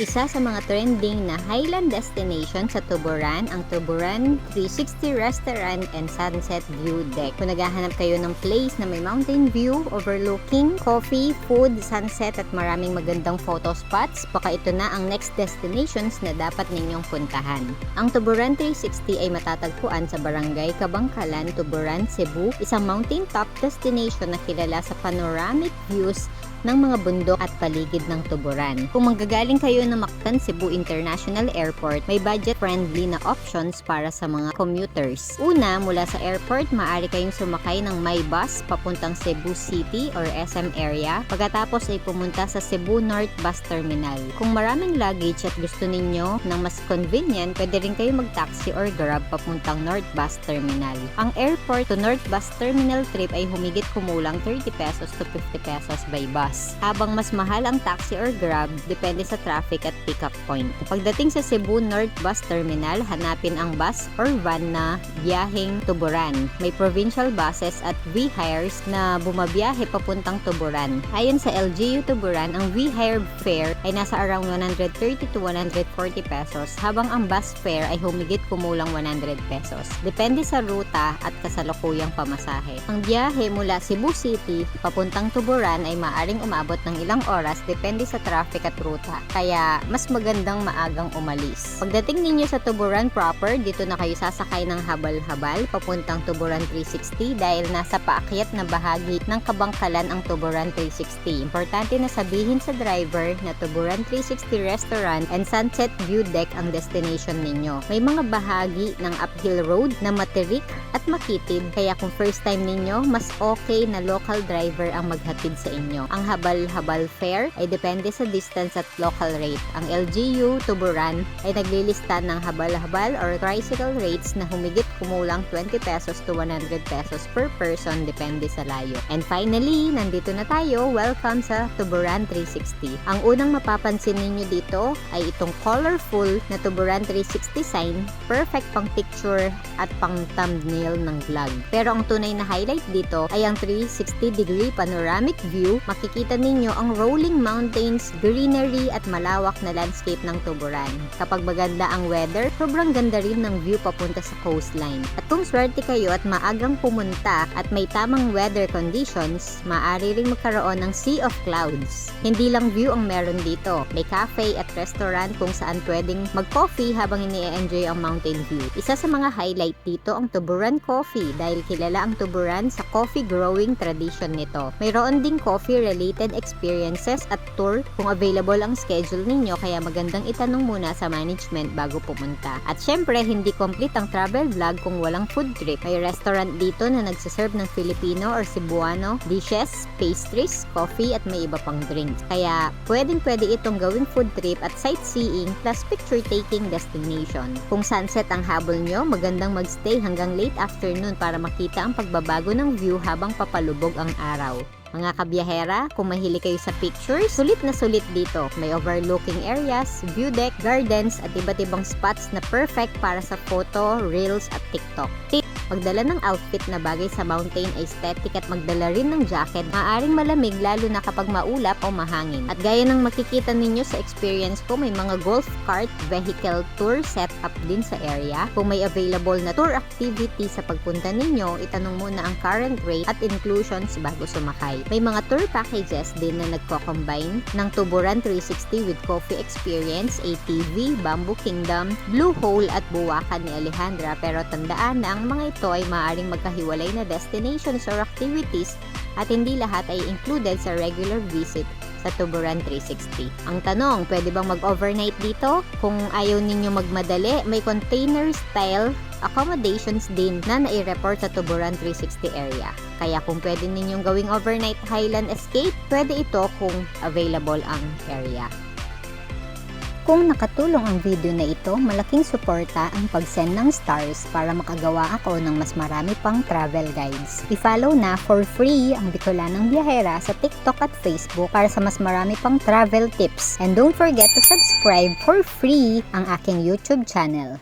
Isa sa mga trending na highland destination sa Tuburan, ang Tuburan 360 Restaurant and Sunset View Deck. Kung naghahanap kayo ng place na may mountain view, overlooking, coffee, food, sunset at maraming magandang photo spots, baka ito na ang next destinations na dapat ninyong puntahan. Ang Tuburan 360 ay matatagpuan sa Barangay Kabangkalan, Tuburan, Cebu, isang mountain top destination na kilala sa panoramic views ng mga bundok at paligid ng Tuburan. Kung manggagaling kayo ng Mactan Cebu International Airport, may budget-friendly na options para sa mga commuters. Una, mula sa airport, maaari kayong sumakay ng My Bus papuntang Cebu City or SM area. Pagkatapos ay pumunta sa Cebu North Bus Terminal. Kung maraming luggage at gusto ninyo ng mas convenient, pwede rin kayo mag-taxi or grab papuntang North Bus Terminal. Ang airport to North Bus Terminal trip ay humigit kumulang 30 pesos to 50 pesos by bus. Habang mas mahal ang taxi or grab, depende sa traffic at pick-up point. Pagdating sa Cebu North Bus Terminal, hanapin ang bus or van na biyaheng Tuburan. May provincial buses at V-Hires na bumabiyahe papuntang Tuburan. Ayon sa LGU Tuburan, ang V-Hire fare ay nasa around 130 to 140 pesos, habang ang bus fare ay humigit kumulang 100 pesos. Depende sa ruta at kasalukuyang pamasahe. Ang biyahe mula Cebu City papuntang Tuburan ay maaaring umabot ng ilang oras depende sa traffic at ruta, kaya mas magandang maagang umalis. Pagdating ninyo sa Tuburan proper, dito na kayo sasakay ng habal-habal papuntang Tuburan 360 dahil nasa paakyat na bahagi ng Kabangkalan ang Tuburan 360. Importante na sabihin sa driver na Tuburan 360 Restaurant and Sunset View Deck ang destination ninyo. May mga bahagi ng uphill road na matirik at makitid, kaya kung first time ninyo, mas okay na local driver ang maghatid sa inyo. Ang habal-habal fare ay depende sa distance at local rate. Ang LGU Tuburan ay naglilista ng habal-habal or tricycle rates na humigit kumulang 20 pesos to 100 pesos per person depende sa layo. And finally, nandito na tayo. Welcome sa Tuburan 360. Ang unang mapapansin ninyo dito ay itong colorful na Tuburan 360 sign, perfect pang picture at pang thumbnail ng vlog. Pero ang tunay na highlight dito ay ang 360-degree panoramic view. Makikita ninyo ang rolling mountains, greenery at malawak na landscape ng Tuburan. Kapag maganda ang weather, sobrang ganda rin ng view papunta sa coastline. At kung swerte kayo at maagang pumunta at may tamang weather conditions, maaari ring magkaroon ng sea of clouds. Hindi lang view ang meron dito. May cafe at restaurant kung saan pwedeng mag-coffee habang ini-enjoy ang mountain view. Isa sa mga highlight dito ang Tuburan Coffee dahil kilala ang Tuburan sa coffee growing tradition nito. Mayroon ding coffee-related experiences at tour kung available ang schedule ninyo, kaya magandang itanong muna sa management bago pumunta. At syempre, hindi complete ang travel vlog kung walang food trip. May restaurant dito na nagsiserve ng Filipino or Cebuano dishes, pastries, coffee at may iba pang drinks. Kaya pwede itong gawing food trip at sightseeing plus picture-taking destination. Kung sunset ang habol nyo, magandang magstay hanggang late afternoon para makita ang pagbabago ng view habang papalubog ang araw. Mga kabiyahera, kung mahilig kayo sa pictures, sulit na sulit dito. May overlooking areas, view deck, gardens at iba't ibang spots na perfect para sa photo, reels at TikTok. Tip: magdala ng outfit na bagay sa mountain aesthetic at magdala rin ng jacket. Maaaring malamig lalo na kapag maulap o mahangin. At gaya ng makikita ninyo sa experience ko, may mga golf cart vehicle tour set up din sa area. Kung may available na tour activity sa pagpunta ninyo, itanong muna ang current rate at inclusions bago sumakay. May mga tour packages din na nagko-combine ng Tuburan 360 with coffee experience, ATV, Bamboo Kingdom, Blue Hole at Buwakan ni Alejandra. Pero tandaan na ang mga ito ay maaaring magkahiwalay na destinations or activities at hindi lahat ay included sa regular visit sa Tuburan 360. Ang tanong, pwede bang mag-overnight dito? Kung ayaw ninyo magmadali, may container style accommodations din na nai-report sa Tuburan 360 area. Kaya kung pwede ninyong gawing overnight highland escape, pwede ito kung available ang area. Kung nakatulong ang video na ito, malaking suporta ang pag-send ng stars para makagawa ako ng mas marami pang travel guides. I-follow na for free ang Bicolanang Biyahera sa TikTok at Facebook para sa mas marami pang travel tips. And don't forget to subscribe for free ang aking YouTube channel.